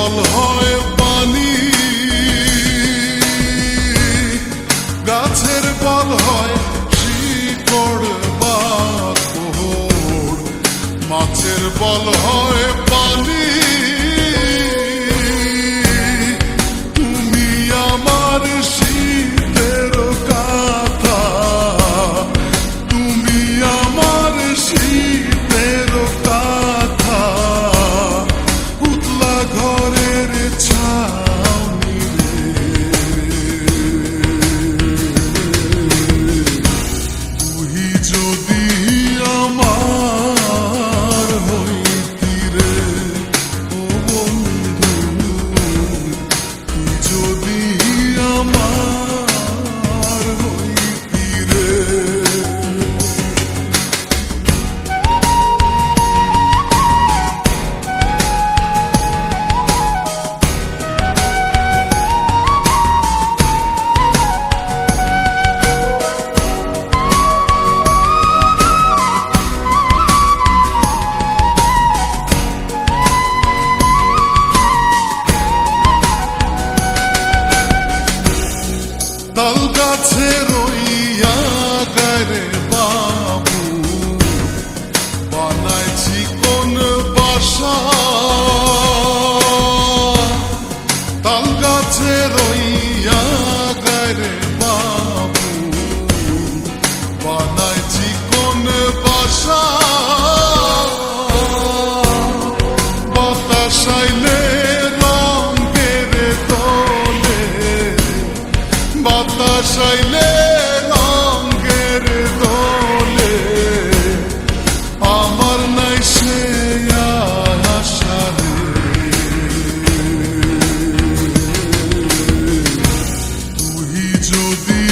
বল হয় পানি, গাছের বল হয় শিকড় বা কোহর, মাছের বল হয় পানি। তুমি আমার শীতের কাঁথা, তুমি আমার শীতের কাঁথা, উতলা ঘরের ছাউনি রে। তুই যদি আমার হইতি রে ও বন্ধু, তুই যদি আমার হইতি রে। তাল গাছে রইয়া গারে বাবু, বানাইছি কোন বাসা। তাল গাছে রইয়া গারে বাবু, বানাইছি কোন বাসা। বাতাস আইলে রঙের দোলে, বাতাস আইলে রঙের দোলে, আমার নাই সে আশা রে। তুই যদি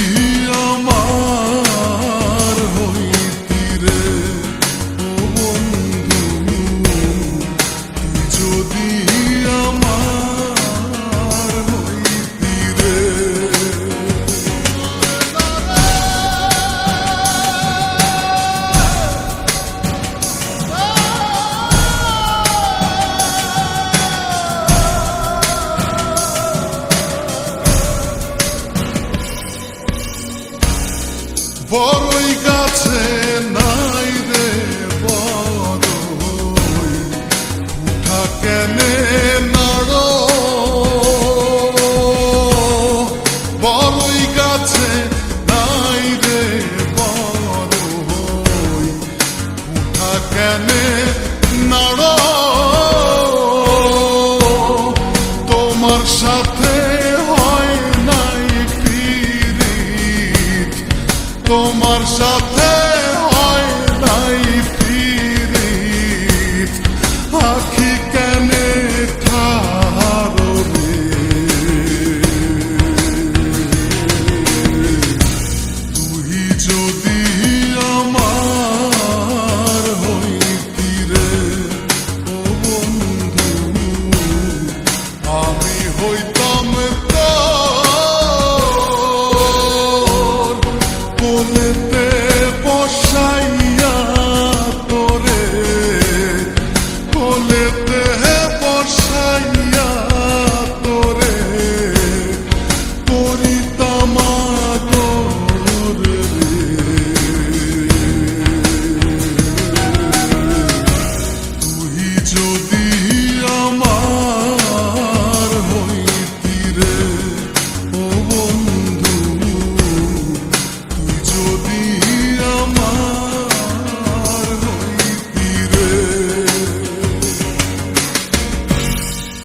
আমার হইতি রে ও বন্ধু, তুই যদি আমার হইতি রে। বড়ই গাছে নাই রে বড়ই, উঠা কেনে নাড়ো। বড়ই গাছে নাই রে বড়ই, উঠা কেনে নাড়ো।